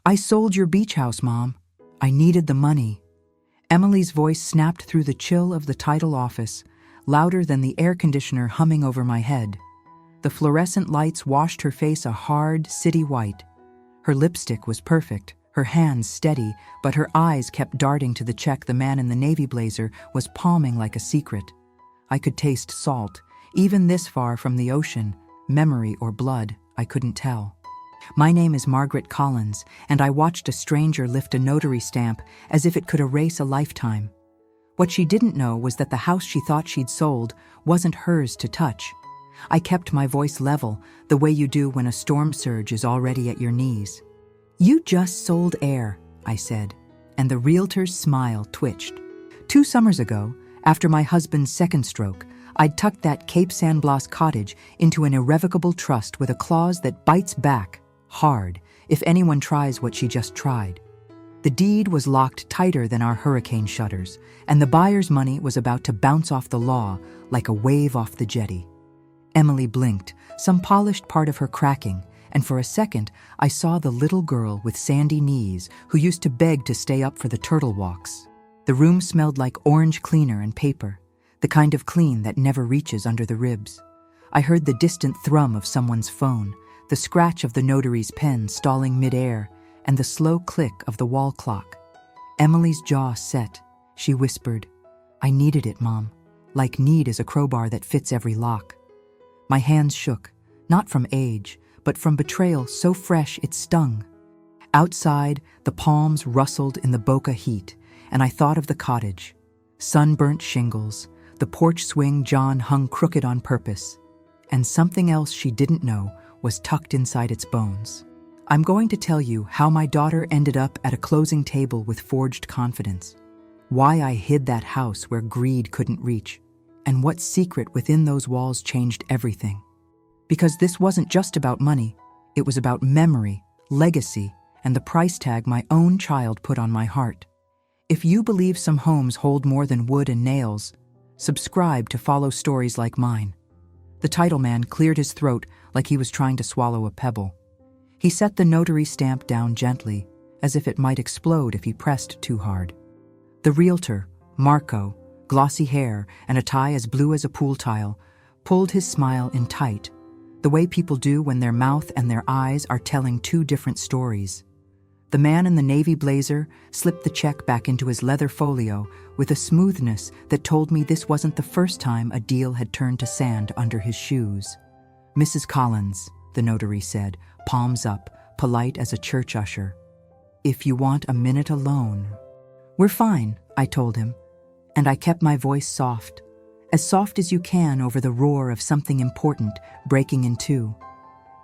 I sold your beach house, Mom. I needed the money. Emily's voice snapped through the chill of the title office, louder than the air conditioner humming over my head. The fluorescent lights washed her face a hard, city white. Her lipstick was perfect, her hands steady, but her eyes kept darting to the check the man in the navy blazer was palming like a secret. I could taste salt, even this far from the ocean, memory or blood, I couldn't tell. My name is Margaret Collins, and I watched a stranger lift a notary stamp as if it could erase a lifetime. What she didn't know was that the house she thought she'd sold wasn't hers to touch. I kept my voice level, the way you do when a storm surge is already at your knees. "You just sold air," I said, and the realtor's smile twitched. 2 summers ago, after my husband's second stroke, I'd tucked that Cape San Blas cottage into an irrevocable trust with a clause that bites back hard if anyone tries what she just tried. The deed was locked tighter than our hurricane shutters, and the buyer's money was about to bounce off the law like a wave off the jetty. Emily blinked, some polished part of her cracking, and for a second I saw the little girl with sandy knees who used to beg to stay up for the turtle walks. The room smelled like orange cleaner and paper, the kind of clean that never reaches under the ribs. I heard the distant thrum of someone's phone, the scratch of the notary's pen stalling mid-air, and the slow click of the wall clock. Emily's jaw set. She whispered, "I needed it, Mom. Like need is a crowbar that fits every lock." My hands shook, not from age, but from betrayal so fresh it stung. Outside, the palms rustled in the bokeh heat, and I thought of the cottage. Sunburnt shingles, the porch swing John hung crooked on purpose, and something else she didn't know was tucked inside its bones. I'm going to tell you how my daughter ended up at a closing table with forged confidence, why I hid that house where greed couldn't reach, and what secret within those walls changed everything. Because this wasn't just about money, it was about memory, legacy, and the price tag my own child put on my heart. If you believe some homes hold more than wood and nails, subscribe to follow stories like mine. The title man cleared his throat like he was trying to swallow a pebble. He set the notary stamp down gently, as if it might explode if he pressed too hard. The realtor, Marco, glossy hair and a tie as blue as a pool tile, pulled his smile in tight, the way people do when their mouth and their eyes are telling 2 different stories. The man in the navy blazer slipped the check back into his leather folio with a smoothness that told me this wasn't the first time a deal had turned to sand under his shoes. "Mrs. Collins," the notary said, palms up, polite as a church usher. "If you want a minute alone." "We're fine," I told him, and I kept my voice soft as you can over the roar of something important breaking in two.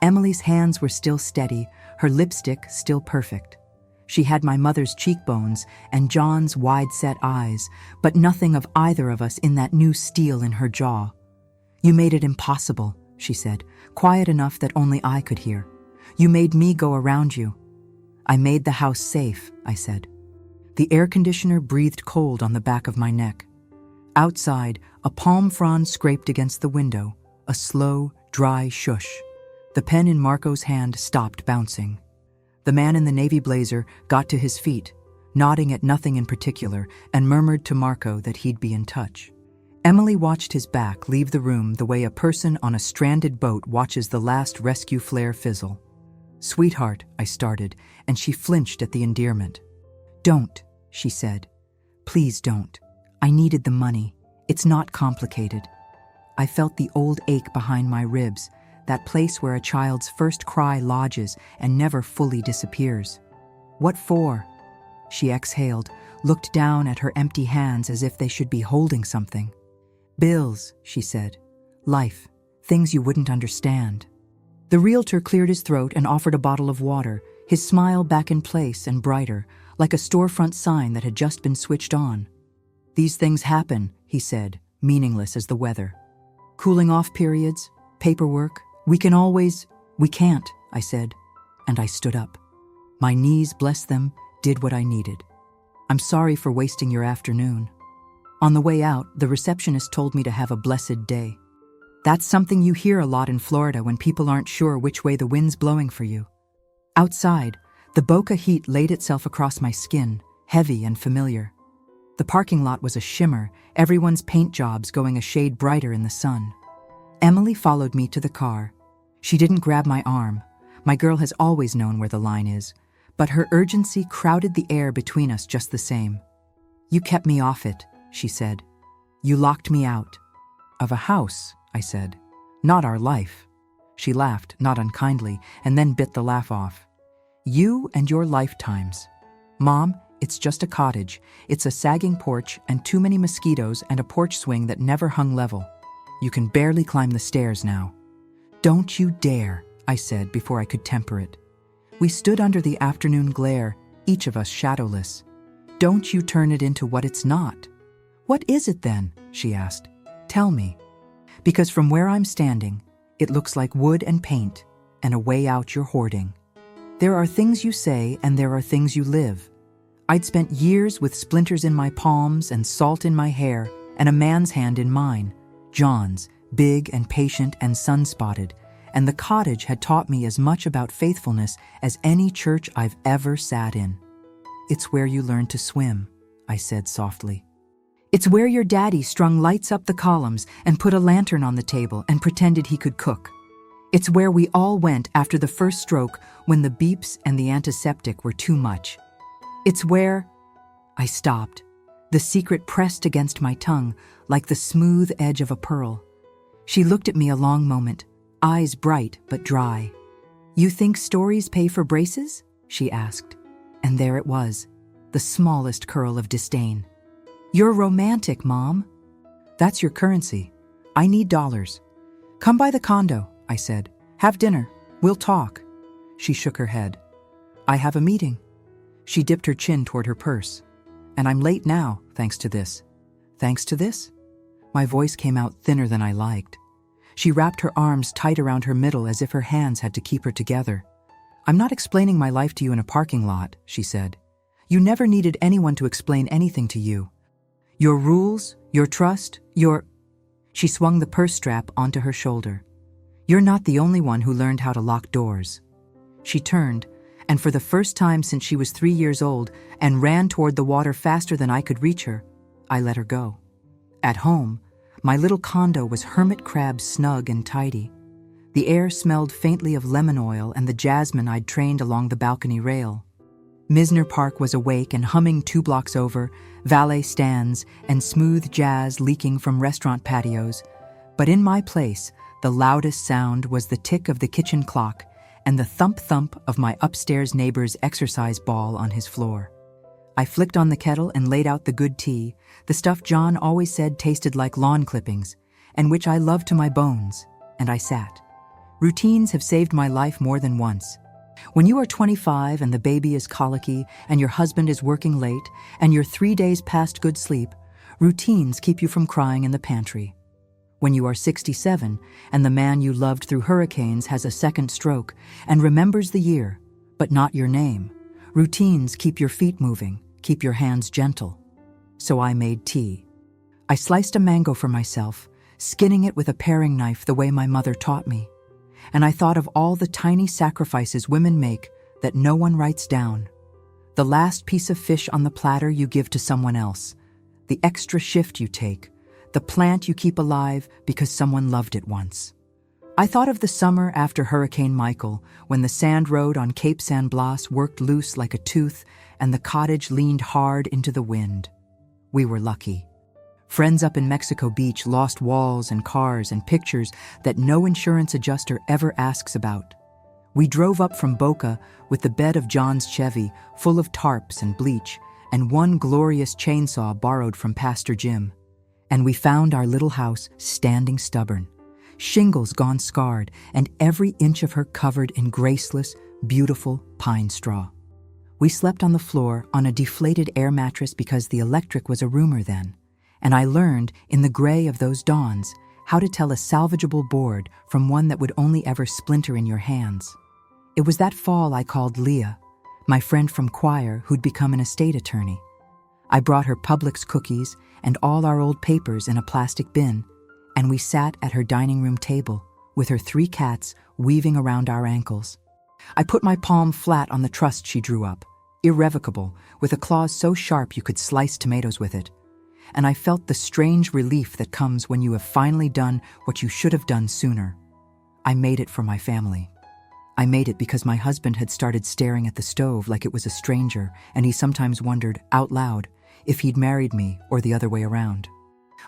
Emily's hands were still steady, her lipstick still perfect. She had my mother's cheekbones and John's wide-set eyes, but nothing of either of us in that new steel in her jaw. "You made it impossible," she said, quiet enough that only I could hear. "You made me go around you." "I made the house safe," I said. The air conditioner breathed cold on the back of my neck. Outside, a palm frond scraped against the window, a slow, dry shush. The pen in Marco's hand stopped bouncing. The man in the navy blazer got to his feet, nodding at nothing in particular, and murmured to Marco that he'd be in touch. Emily watched his back leave the room the way a person on a stranded boat watches the last rescue flare fizzle. "Sweetheart," I started, and she flinched at the endearment. "Don't," she said. "Please don't. I needed the money. It's not complicated." I felt the old ache behind my ribs, that place where a child's first cry lodges and never fully disappears. "What for?" She exhaled, looked down at her empty hands as if they should be holding something. "Bills," she said. "Life. Things you wouldn't understand." The realtor cleared his throat and offered a bottle of water, his smile back in place and brighter, like a storefront sign that had just been switched on. "These things happen," he said, meaningless as the weather. "Cooling off periods, paperwork, we can't," I said, and I stood up. My knees, bless them, did what I needed. "I'm sorry for wasting your afternoon." On the way out, the receptionist told me to have a blessed day. That's something you hear a lot in Florida when people aren't sure which way the wind's blowing for you. Outside, The Boca heat laid itself across my skin, heavy and familiar. The parking lot was a shimmer, everyone's paint jobs going a shade brighter in the sun. Emily followed me to the car. She didn't grab my arm. My girl has always known where the line is, but her urgency crowded the air between us just the same. "You kept me off it," she said. "You locked me out." "Of a house," I said. "Not our life." She laughed, not unkindly, and then bit the laugh off. "You and your lifetimes. Mom, it's just a cottage. It's a sagging porch and too many mosquitoes and a porch swing that never hung level. You can barely climb the stairs now." "Don't you dare," I said before I could temper it. We stood under the afternoon glare, each of us shadowless. "Don't you turn it into what it's not." "What is it then?" she asked. "Tell me." "Because from where I'm standing, it looks like wood and paint, and a way out you're hoarding. There are things you say and there are things you live. I'd spent years with splinters in my palms and salt in my hair and a man's hand in mine, John's, big and patient and sun-spotted, and the cottage had taught me as much about faithfulness as any church I've ever sat in. "It's where you learn to swim," I said softly. "It's where your daddy strung lights up the columns and put a lantern on the table and pretended he could cook. It's where we all went after the first stroke when the beeps and the antiseptic were too much. It's where—" I stopped, the secret pressed against my tongue like the smooth edge of a pearl. She looked at me a long moment, eyes bright but dry. "You think stories pay for braces?" she asked. And there it was, the smallest curl of disdain. "You're romantic, Mom." "That's your currency. I need dollars." "Come by the condo," I said. "Have dinner. We'll talk." She shook her head. "I have a meeting." She dipped her chin toward her purse. "And I'm late now, thanks to this." "Thanks to this?" My voice came out thinner than I liked. She wrapped her arms tight around her middle as if her hands had to keep her together. "I'm not explaining my life to you in a parking lot," she said. "You never needed anyone to explain anything to you. Your rules, your trust, your—" She swung the purse strap onto her shoulder. "You're not the only one who learned how to lock doors." She turned, and for the first time since she was 3 years old, and ran toward the water faster than I could reach her, I let her go. At home, my little condo was hermit crab snug and tidy. The air smelled faintly of lemon oil and the jasmine I'd trained along the balcony rail. Misner Park was awake and humming 2 blocks over, valet stands and smooth jazz leaking from restaurant patios. But in my place, the loudest sound was the tick of the kitchen clock and the thump-thump of my upstairs neighbor's exercise ball on his floor. I flicked on the kettle and laid out the good tea, the stuff John always said tasted like lawn clippings, and which I loved to my bones, and I sat. Routines have saved my life more than once. When you are 25 and the baby is colicky and your husband is working late and you're 3 days past good sleep, routines keep you from crying in the pantry. When you are 67 and the man you loved through hurricanes has a second stroke and remembers the year, but not your name, routines keep your feet moving, keep your hands gentle. So I made tea. I sliced a mango for myself, skinning it with a paring knife the way my mother taught me. And I thought of all the tiny sacrifices women make that no one writes down. The last piece of fish on the platter you give to someone else, the extra shift you take, the plant you keep alive because someone loved it once. I thought of the summer after Hurricane Michael, when the sand road on Cape San Blas worked loose like a tooth and the cottage leaned hard into the wind. We were lucky. Friends up in Mexico Beach lost walls and cars and pictures that no insurance adjuster ever asks about. We drove up from Boca with the bed of John's Chevy full of tarps and bleach and one glorious chainsaw borrowed from Pastor Jim. And we found our little house standing stubborn, shingles gone scarred and every inch of her covered in graceless, beautiful pine straw. We slept on the floor on a deflated air mattress because the electric was a rumor then. And I learned, in the gray of those dawns, how to tell a salvageable board from one that would only ever splinter in your hands. It was that fall I called Leah, my friend from choir who'd become an estate attorney. I brought her Publix cookies and all our old papers in a plastic bin, and we sat at her dining room table with her 3 cats weaving around our ankles. I put my palm flat on the trust she drew up, irrevocable, with a clause so sharp you could slice tomatoes with it. And I felt the strange relief that comes when you have finally done what you should have done sooner. I made it for my family. I made it because my husband had started staring at the stove like it was a stranger, and he sometimes wondered, out loud, if he'd married me or the other way around.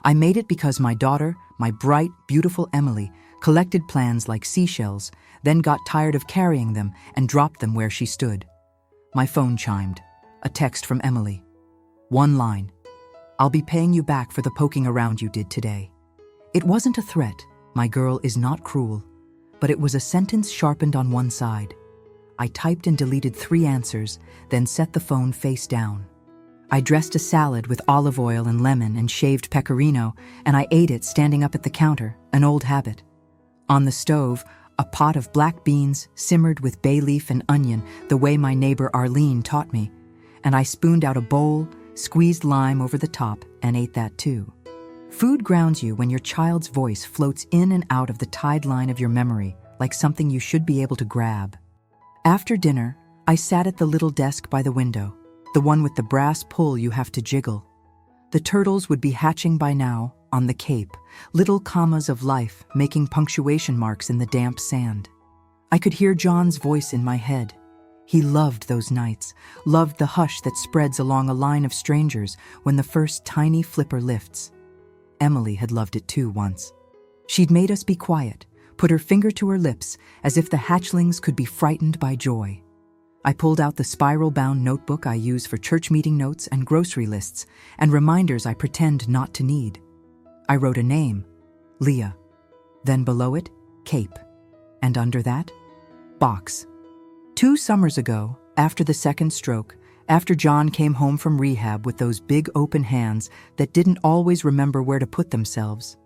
I made it because my daughter, my bright, beautiful Emily, collected plans like seashells, then got tired of carrying them and dropped them where she stood. My phone chimed. A text from Emily. One line. I'll be paying you back for the poking around you did today. It wasn't a threat. My girl is not cruel. But it was a sentence sharpened on one side. I typed and deleted 3 answers, then set the phone face down. I dressed a salad with olive oil and lemon and shaved pecorino, and I ate it standing up at the counter, an old habit. On the stove, a pot of black beans simmered with bay leaf and onion the way my neighbor Arlene taught me, and I spooned out a bowl, squeezed lime over the top, and ate that too. Food grounds you when your child's voice floats in and out of the tide line of your memory, like something you should be able to grab. After dinner, I sat at the little desk by the window, the one with the brass pull you have to jiggle. The turtles would be hatching by now, on the Cape, little commas of life making punctuation marks in the damp sand. I could hear John's voice in my head. He loved those nights, loved the hush that spreads along a line of strangers when the first tiny flipper lifts. Emily had loved it too once. She'd made us be quiet, put her finger to her lips as if the hatchlings could be frightened by joy. I pulled out the spiral-bound notebook I use for church meeting notes and grocery lists and reminders I pretend not to need. I wrote a name, Leah. Then below it, Cape. And under that, box. 2 summers ago, after the second stroke, after John came home from rehab with those big open hands that didn't always remember where to put themselves,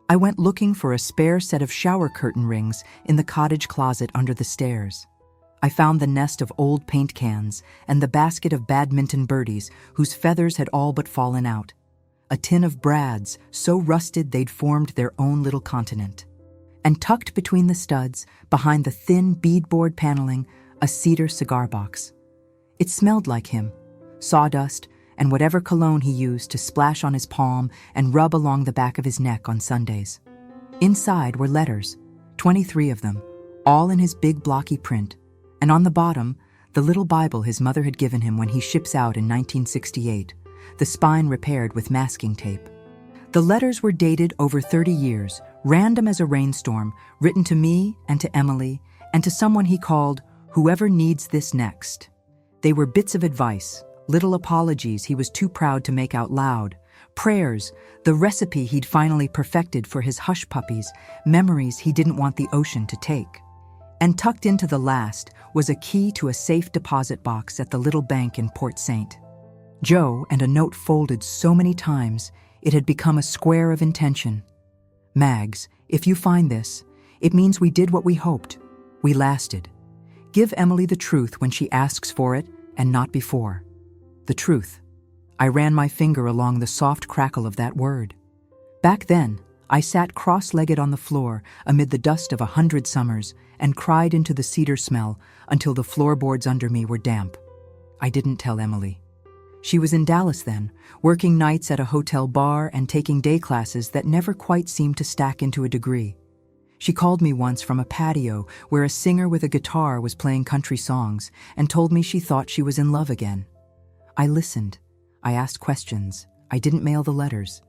I went looking for a spare set of shower curtain rings in the cottage closet under the stairs. I found the nest of old paint cans and the basket of badminton birdies whose feathers had all but fallen out. A tin of brads so rusted they'd formed their own little continent. And tucked between the studs, behind the thin beadboard paneling, a cedar cigar box. It smelled like him, sawdust and whatever cologne he used to splash on his palm and rub along the back of his neck on Sundays. Inside were letters, 23 of them, all in his big blocky print, and on the bottom, the little Bible his mother had given him when he ships out in 1968, the spine repaired with masking tape. The letters were dated over 30 years, random as a rainstorm, written to me and to Emily, and to someone he called whoever needs this next. They were bits of advice, little apologies he was too proud to make out loud, prayers, the recipe he'd finally perfected for his hush puppies, memories he didn't want the ocean to take. And tucked into the last was a key to a safe deposit box at the little bank in Port Saint. Joe, and a note folded so many times, it had become a square of intention. Mags, if you find this, it means we did what we hoped. We lasted. Give Emily the truth when she asks for it, and not before. The truth. I ran my finger along the soft crackle of that word. Back then, I sat cross-legged on the floor amid the dust of 100 summers and cried into the cedar smell until the floorboards under me were damp. I didn't tell Emily. She was in Dallas then, working nights at a hotel bar and taking day classes that never quite seemed to stack into a degree. She called me once from a patio where a singer with a guitar was playing country songs and told me she thought she was in love again. I listened. I asked questions. I didn't mail the letters.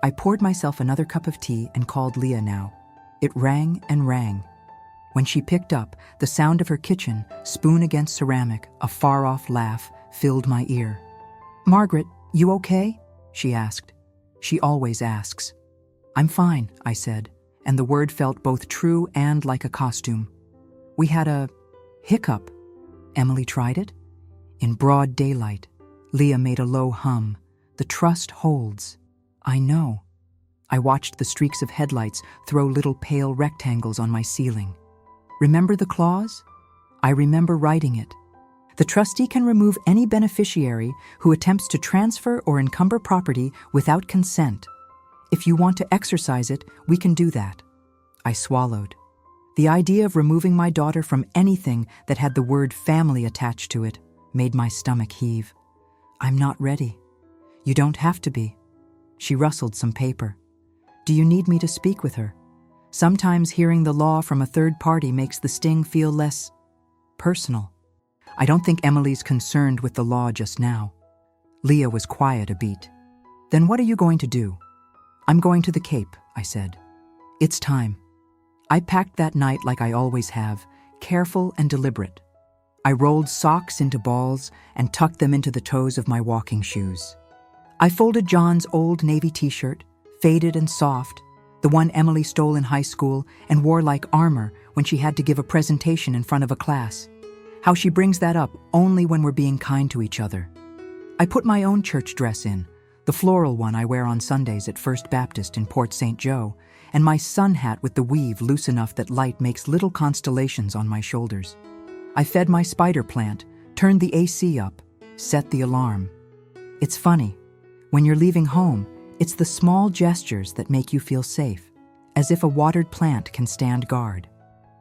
I poured myself another cup of tea and called Leah now. It rang and rang. When she picked up, the sound of her kitchen, spoon against ceramic, a far-off laugh, filled my ear. "Margaret, you okay?" she asked. She always asks. "I'm fine," I said, and the word felt both true and like a costume. "We had a hiccup." Emily tried it. In broad daylight, Leah made a low hum. "The trust holds." "I know." I watched the streaks of headlights throw little pale rectangles on my ceiling. "Remember the clause?" I remember writing it. The trustee can remove any beneficiary who attempts to transfer or encumber property without consent. If you want to exercise it, we can do that. I swallowed. The idea of removing my daughter from anything that had the word family attached to it made my stomach heave. I'm not ready. You don't have to be. She rustled some paper. Do you need me to speak with her? Sometimes hearing the law from a third party makes the sting feel less personal. I don't think Emily's concerned with the law just now. Leah was quiet a beat. Then what are you going to do? I'm going to the Cape, I said. It's time. I packed that night like I always have, careful and deliberate. I rolled socks into balls and tucked them into the toes of my walking shoes. I folded John's old navy t-shirt, faded and soft, the one Emily stole in high school and wore like armor when she had to give a presentation in front of a class. How she brings that up only when we're being kind to each other. I put my own church dress in, the floral one I wear on Sundays at First Baptist in Port St. Joe, and my sun hat with the weave loose enough that light makes little constellations on my shoulders. I fed my spider plant, turned the AC up, set the alarm. It's funny. When you're leaving home, it's the small gestures that make you feel safe, as if a watered plant can stand guard.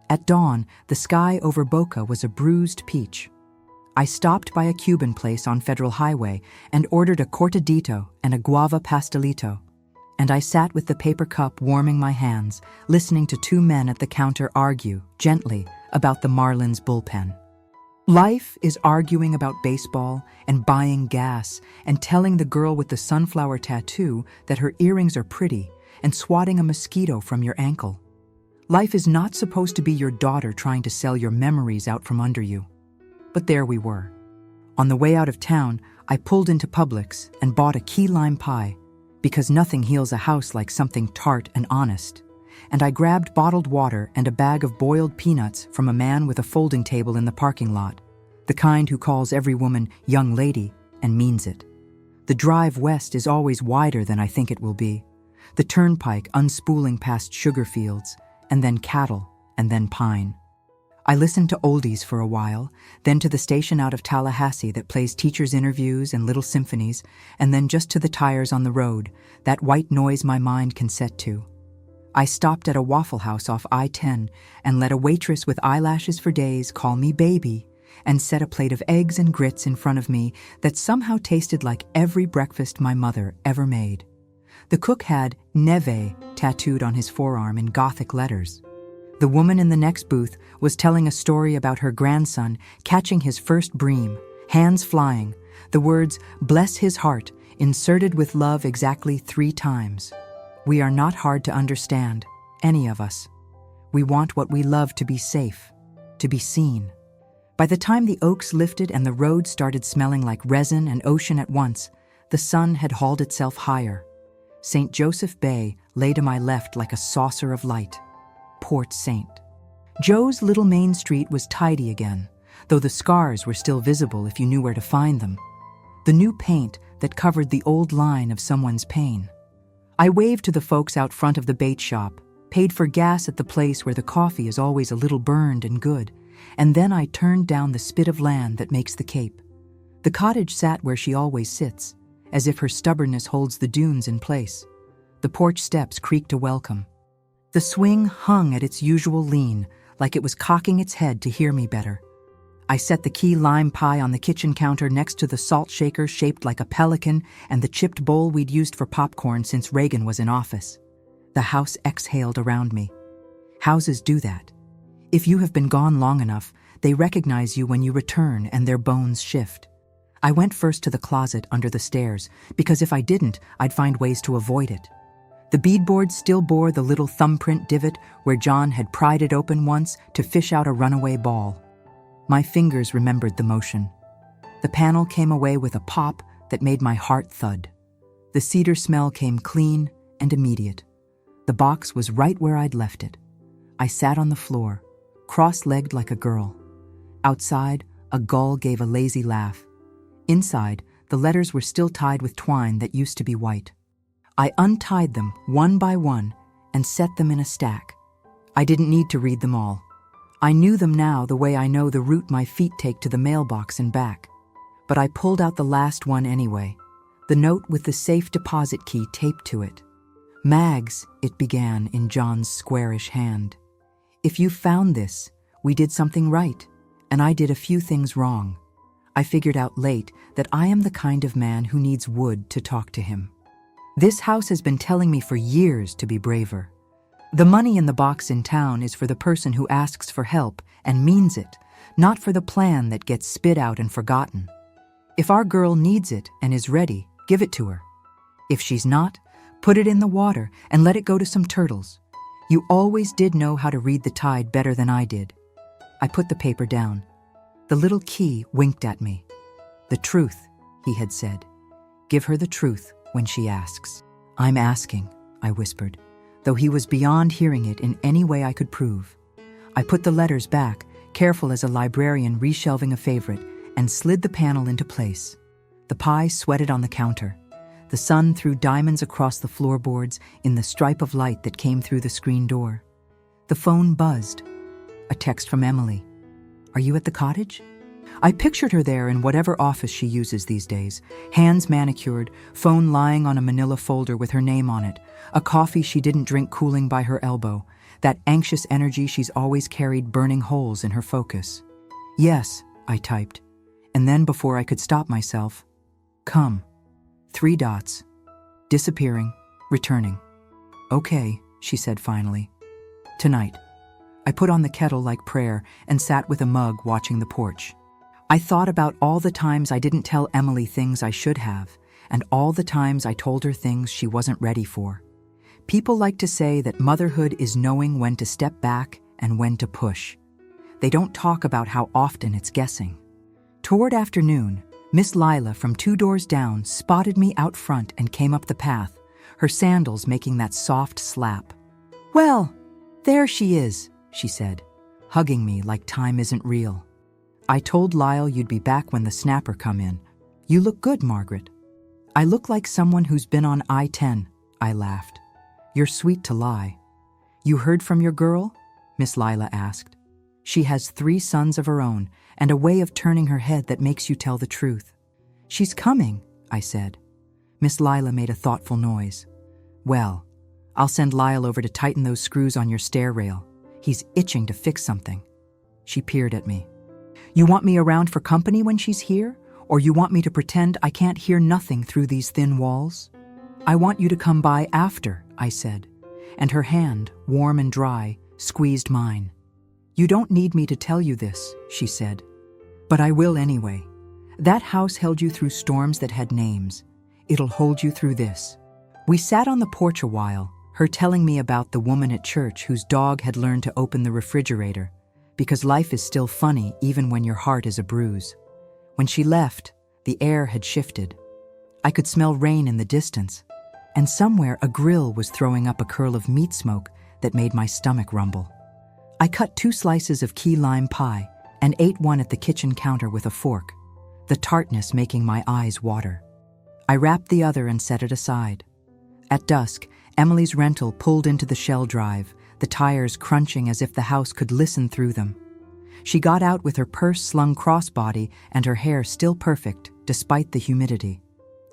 At dawn, the sky over Boca was a bruised peach. I stopped by a Cuban place on Federal Highway and ordered a cortadito and a guava pastelito, and I sat with the paper cup warming my hands, listening to two men at the counter argue, gently, about the Marlins bullpen. Life is arguing about baseball and buying gas and telling the girl with the sunflower tattoo that her earrings are pretty and swatting a mosquito from your ankle. Life is not supposed to be your daughter trying to sell your memories out from under you. But there we were. On the way out of town, I pulled into Publix and bought a key lime pie, because nothing heals a house like something tart and honest. And I grabbed bottled water and a bag of boiled peanuts from a man with a folding table in the parking lot, the kind who calls every woman young lady and means it. The drive west is always wider than I think it will be, the turnpike unspooling past sugar fields, and then cattle, and then pine. I listened to oldies for a while, then to the station out of Tallahassee that plays teachers' interviews and little symphonies, and then just to the tires on the road, that white noise my mind can set to. I stopped at a Waffle House off I-10 and let a waitress with eyelashes for days call me baby and set a plate of eggs and grits in front of me that somehow tasted like every breakfast my mother ever made. The cook had Neve tattooed on his forearm in Gothic letters. The woman in the next booth was telling a story about her grandson catching his first bream, hands flying, the words, "Bless his heart," inserted with love exactly 3 times. We are not hard to understand, any of us. We want what we love to be safe, to be seen. By the time the oaks lifted and the road started smelling like resin and ocean at once, the sun had hauled itself higher. St. Joseph Bay lay to my left like a saucer of light. Port St. Joe's little main street was tidy again, though the scars were still visible if you knew where to find them. The new paint that covered the old line of someone's pain. I waved to the folks out front of the bait shop, paid for gas at the place where the coffee is always a little burned and good, and then I turned down the spit of land that makes the Cape. The cottage sat where she always sits, as if her stubbornness holds the dunes in place. The porch steps creaked a welcome. The swing hung at its usual lean, like it was cocking its head to hear me better. I set the key lime pie on the kitchen counter next to the salt shaker shaped like a pelican and the chipped bowl we'd used for popcorn since Reagan was in office. The house exhaled around me. Houses do that. If you have been gone long enough, they recognize you when you return and their bones shift. I went first to the closet under the stairs, because if I didn't, I'd find ways to avoid it. The beadboard still bore the little thumbprint divot where John had pried it open once to fish out a runaway ball. My fingers remembered the motion. The panel came away with a pop that made my heart thud. The cedar smell came clean and immediate. The box was right where I'd left it. I sat on the floor, cross-legged like a girl. Outside, a gull gave a lazy laugh. Inside, the letters were still tied with twine that used to be white. I untied them one by one and set them in a stack. I didn't need to read them all. I knew them now the way I know the route my feet take to the mailbox and back. But I pulled out the last one anyway, the note with the safe deposit key taped to it. "Mags," it began in John's squarish hand. If you found this, we did something right, and I did a few things wrong. I figured out late that I am the kind of man who needs wood to talk to him. This house has been telling me for years to be braver. The money in the box in town is for the person who asks for help and means it, not for the plan that gets spit out and forgotten. If our girl needs it and is ready, give it to her. If she's not, put it in the water and let it go to some turtles. You always did know how to read the tide better than I did. I put the paper down. The little key winked at me. The truth, he had said. Give her the truth when she asks. I'm asking, I whispered, though he was beyond hearing it in any way I could prove. I put the letters back, careful as a librarian reshelving a favorite, and slid the panel into place. The pie sweated on the counter. The sun threw diamonds across the floorboards in the stripe of light that came through the screen door. The phone buzzed. A text from Emily. Are you at the cottage? I pictured her there in whatever office she uses these days, hands manicured, phone lying on a manila folder with her name on it, a coffee she didn't drink cooling by her elbow, that anxious energy she's always carried burning holes in her focus. Yes, I typed, and then before I could stop myself, come. 3 dots. Disappearing, returning. Okay, she said finally. Tonight. I put on the kettle like prayer and sat with a mug watching the porch. I thought about all the times I didn't tell Emily things I should have, and all the times I told her things she wasn't ready for. People like to say that motherhood is knowing when to step back and when to push. They don't talk about how often it's guessing. Toward afternoon, Miss Lila from 2 doors down spotted me out front and came up the path, her sandals making that soft slap. Well, there she is, she said, hugging me like time isn't real. I told Lyle you'd be back when the snapper come in. You look good, Margaret. I look like someone who's been on I-10, I laughed. You're sweet to lie. You heard from your girl? Miss Lila asked. She has 3 sons of her own and a way of turning her head that makes you tell the truth. She's coming, I said. Miss Lila made a thoughtful noise. Well, I'll send Lyle over to tighten those screws on your stair rail. He's itching to fix something. She peered at me. You want me around for company when she's here? Or you want me to pretend I can't hear nothing through these thin walls? I want you to come by after, I said, and her hand, warm and dry, squeezed mine. You don't need me to tell you this, she said. But I will anyway. That house held you through storms that had names. It'll hold you through this. We sat on the porch a while, her telling me about the woman at church whose dog had learned to open the refrigerator, because life is still funny even when your heart is a bruise. When she left, the air had shifted. I could smell rain in the distance, and somewhere a grill was throwing up a curl of meat smoke that made my stomach rumble. I cut 2 slices of key lime pie and ate one at the kitchen counter with a fork, the tartness making my eyes water. I wrapped the other and set it aside. At dusk, Emily's rental pulled into the shell drive, the tires crunching as if the house could listen through them. She got out with her purse slung crossbody and her hair still perfect, despite the humidity.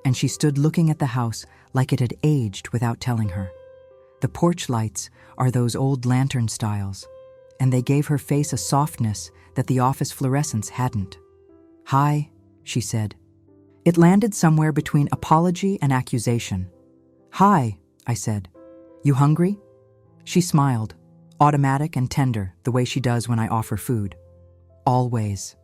And she stood looking at the house like it had aged without telling her. The porch lights are those old lantern styles, and they gave her face a softness that the office fluorescents hadn't. Hi, she said. It landed somewhere between apology and accusation. Hi, I said. You hungry? She smiled, automatic and tender, the way she does when I offer food. Always.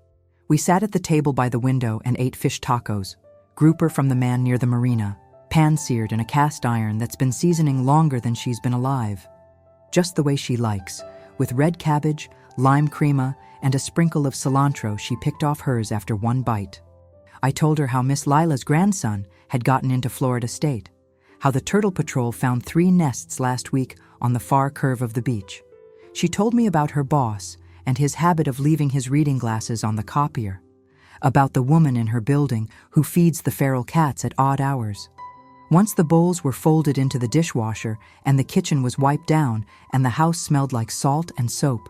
We sat at the table by the window and ate fish tacos, grouper from the man near the marina, pan-seared in a cast iron that's been seasoning longer than she's been alive. Just the way she likes, with red cabbage, lime crema, and a sprinkle of cilantro she picked off hers after one bite. I told her how Miss Lila's grandson had gotten into Florida State, how the Turtle Patrol found 3 nests last week on the far curve of the beach. She told me about her boss and his habit of leaving his reading glasses on the copier, about the woman in her building who feeds the feral cats at odd hours. Once the bowls were folded into the dishwasher and the kitchen was wiped down and the house smelled like salt and soap,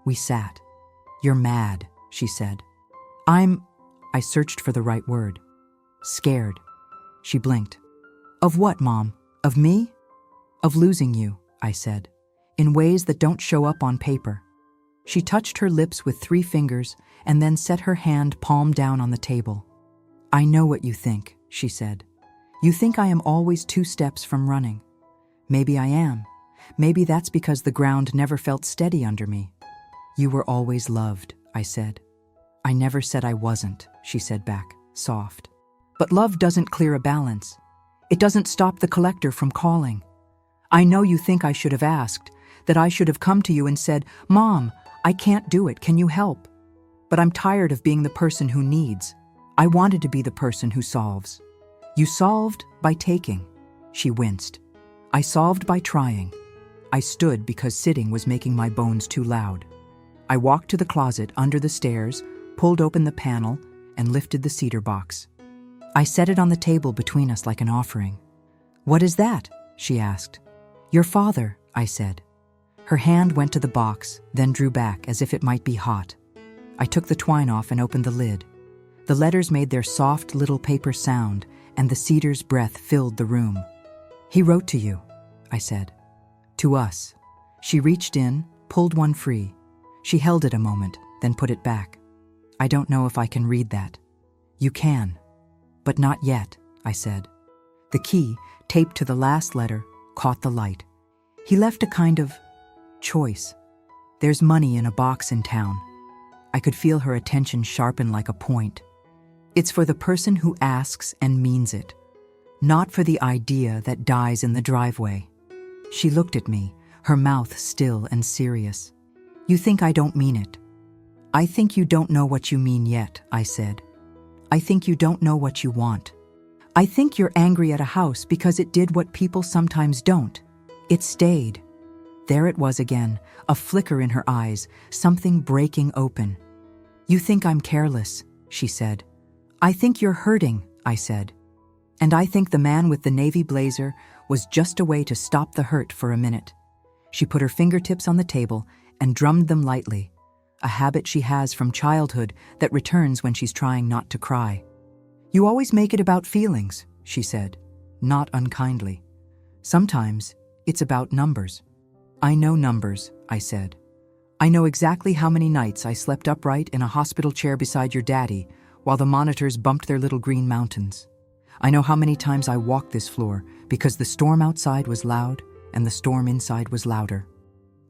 we sat. You're mad, she said. I searched for the right word. Scared. She blinked. Of what, Mom? Of me? Of losing you, I said. in ways that don't show up on paper. She touched her lips with 3 fingers and then set her hand palm down on the table. "I know what you think," she said. "You think I am always 2 steps from running. Maybe I am. Maybe that's because the ground never felt steady under me." "You were always loved," I said. "I never said I wasn't," she said back, soft. "But love doesn't clear a balance. It doesn't stop the collector from calling. I know you think I should have asked, that I should have come to you and said, 'Mom, I can't do it, can you help?' But I'm tired of being the person who needs. I wanted to be the person who solves. You solved by taking." She winced. "I solved by trying." I stood because sitting was making my bones too loud. I walked to the closet under the stairs, pulled open the panel, and lifted the cedar box. I set it on the table between us like an offering. "What is that?" she asked. "Your father," I said. Her hand went to the box, then drew back as if it might be hot. I took the twine off and opened the lid. The letters made their soft little paper sound, and the cedar's breath filled the room. "He wrote to you," I said. "To us." She reached in, pulled one free. She held it a moment, then put it back. "I don't know if I can read that." "You can." "But not yet," I said. The key, taped to the last letter, caught the light. He left a kind of choice. "There's money in a box in town." I could feel her attention sharpen like a point. "It's for the person who asks and means it, not for the idea that dies in the driveway." She looked at me, her mouth still and serious. "You think I don't mean it?" "I think you don't know what you mean yet," I said. "I think you don't know what you want. I think you're angry at a house because it did what people sometimes don't. It stayed." There it was again, a flicker in her eyes, something breaking open. "You think I'm careless," she said. "I think you're hurting," I said. And I think the man with the navy blazer was just a way to stop the hurt for a minute. She put her fingertips on the table and drummed them lightly, a habit she has from childhood that returns when she's trying not to cry. "You always make it about feelings," she said, not unkindly. "Sometimes it's about numbers." "I know numbers," I said. "I know exactly how many nights I slept upright in a hospital chair beside your daddy while the monitors bumped their little green mountains. I know how many times I walked this floor because the storm outside was loud and the storm inside was louder.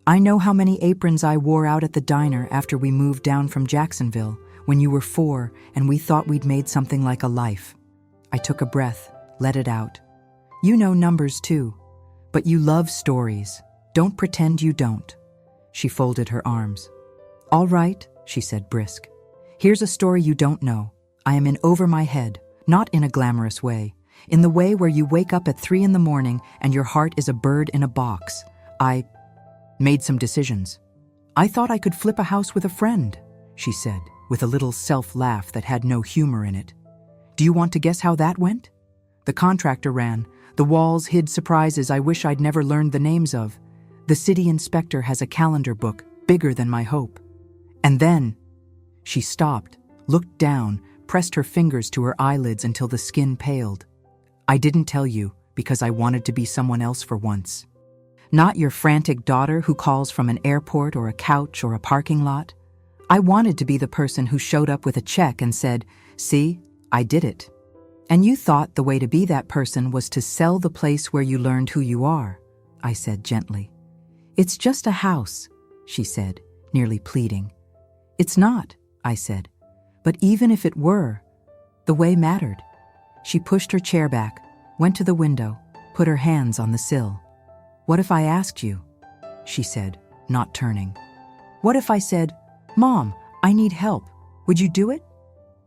I know how many aprons I wore out at the diner after we moved down from Jacksonville when you were 4 and we thought we'd made something like a life." I took a breath, let it out. "You know numbers too, but you love stories. Don't pretend you don't." She folded her arms. "All right," she said brisk. "Here's a story you don't know. I am in over my head, not in a glamorous way, in the way where you wake up at 3 in the morning and your heart is a bird in a box. I made some decisions. I thought I could flip a house with a friend," she said, with a little self-laugh that had no humor in it. "Do you want to guess how that went? The contractor ran. The walls hid surprises I wish I'd never learned the names of. The city inspector has a calendar book bigger than my hope. And then..." She stopped, looked down, pressed her fingers to her eyelids until the skin paled. "I didn't tell you because I wanted to be someone else for once. Not your frantic daughter who calls from an airport or a couch or a parking lot. I wanted to be the person who showed up with a check and said, 'See, I did it.' And you thought the way to be that person was to sell the place where you learned who you are," I said gently. "It's just a house," she said, nearly pleading. "It's not," I said. "But even if it were, the way mattered." She pushed her chair back, went to the window, put her hands on the sill. "What if I asked you?" she said, not turning. "What if I said, 'Mom, I need help. Would you do it?'"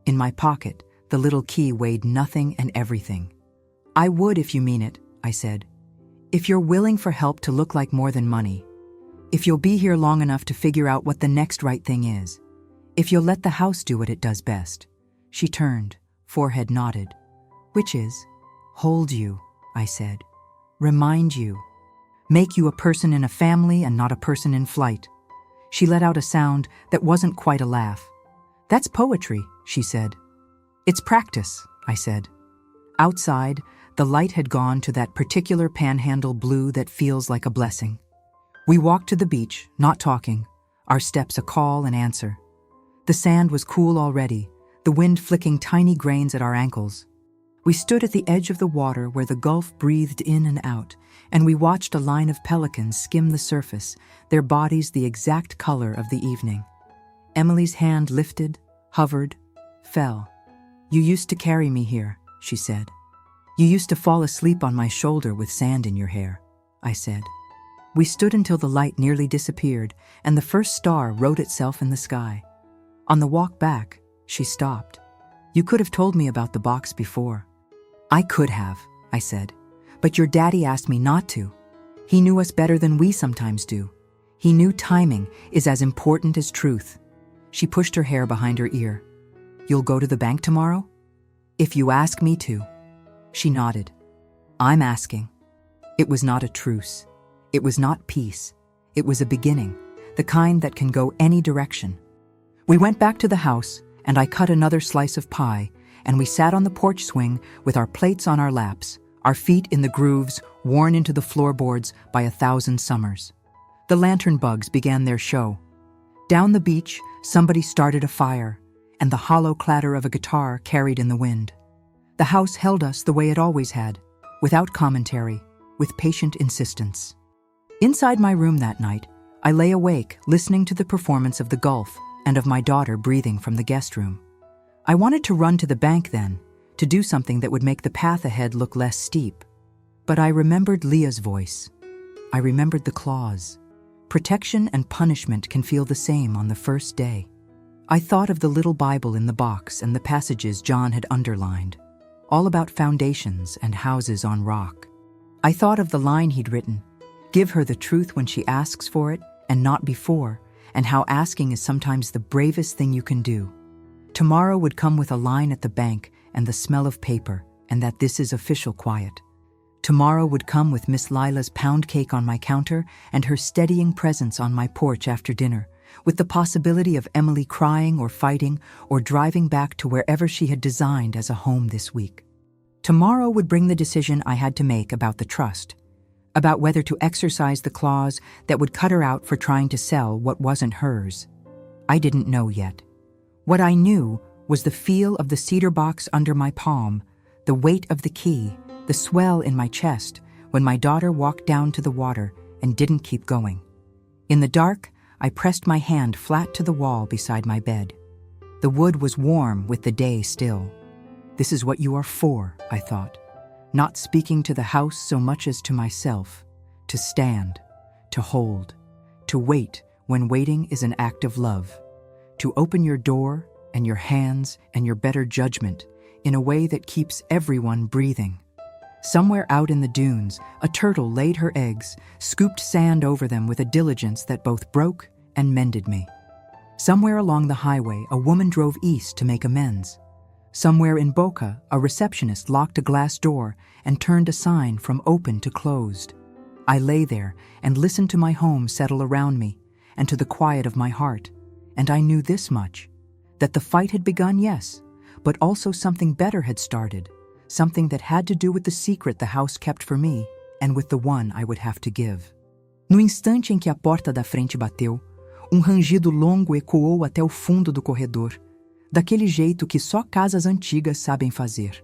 In my pocket, the little key weighed nothing and everything. "I would if you mean it," I said. "If you're willing for help to look like more than money. If you'll be here long enough to figure out what the next right thing is. If you'll let the house do what it does best." She turned, forehead knotted. "Which is, hold you," I said. "Remind you. Make you a person in a family and not a person in flight." She let out a sound that wasn't quite a laugh. "That's poetry," she said. "It's practice," I said. Outside, the light had gone to that particular panhandle blue that feels like a blessing. We walked to the beach, not talking, our steps a call and answer. The sand was cool already, the wind flicking tiny grains at our ankles. We stood at the edge of the water where the Gulf breathed in and out, and we watched a line of pelicans skim the surface, their bodies the exact color of the evening. Emily's hand lifted, hovered, fell. "You used to carry me here," she said. "You used to fall asleep on my shoulder with sand in your hair," I said. We stood until the light nearly disappeared and the first star wrote itself in the sky. On the walk back, she stopped. "You could have told me about the box before." "I could have," I said, "but your daddy asked me not to. He knew us better than we sometimes do. He knew timing is as important as truth." She pushed her hair behind her ear. "You'll go to the bank tomorrow?" "If you ask me to." She nodded. "I'm asking." It was not a truce. It was not peace. It was a beginning, the kind that can go any direction. We went back to the house, and I cut another slice of pie, and we sat on the porch swing with our plates on our laps, our feet in the grooves worn into the floorboards by 1,000 summers. The lantern bugs began their show. Down the beach, somebody started a fire, and the hollow clatter of a guitar carried in the wind. The house held us the way it always had, without commentary, with patient insistence. Inside my room that night, I lay awake listening to the performance of the Gulf and of my daughter breathing from the guest room. I wanted to run to the bank then, to do something that would make the path ahead look less steep. But I remembered Leah's voice. I remembered the clause. Protection and punishment can feel the same on the first day. I thought of the little Bible in the box and the passages John had underlined, all about foundations and houses on rock. I thought of the line he'd written, "Give her the truth when she asks for it and not before," and how asking is sometimes the bravest thing you can do. Tomorrow would come with a line at the bank and the smell of paper, and that this is official quiet. Tomorrow would come with Miss Lila's pound cake on my counter and her steadying presence on my porch after dinner, with the possibility of Emily crying or fighting or driving back to wherever she had designed as a home this week. Tomorrow would bring the decision I had to make about the trust, about whether to exercise the clause that would cut her out for trying to sell what wasn't hers. I didn't know yet. What I knew was the feel of the cedar box under my palm, the weight of the key, the swell in my chest when my daughter walked down to the water and didn't keep going. In the dark, I pressed my hand flat to the wall beside my bed. The wood was warm with the day still. This is what you are for, I thought. Not speaking to the house so much as to myself, to stand, to hold, to wait when waiting is an act of love, to open your door and your hands and your better judgment in a way that keeps everyone breathing. Somewhere out in the dunes, a turtle laid her eggs, scooped sand over them with a diligence that both broke and mended me. Somewhere along the highway, a woman drove east to make amends. Somewhere in Boca, a receptionist locked a glass door and turned a sign from open to closed. I lay there and listened to my home settle around me and to the quiet of my heart, and I knew this much, that the fight had begun, yes, but also something better had started, something that had to do with the secret the house kept for me and with the one I would have to give. No instante em que a porta da frente bateu, rangido longo ecoou até o fundo do corredor, daquele jeito que só casas antigas sabem fazer.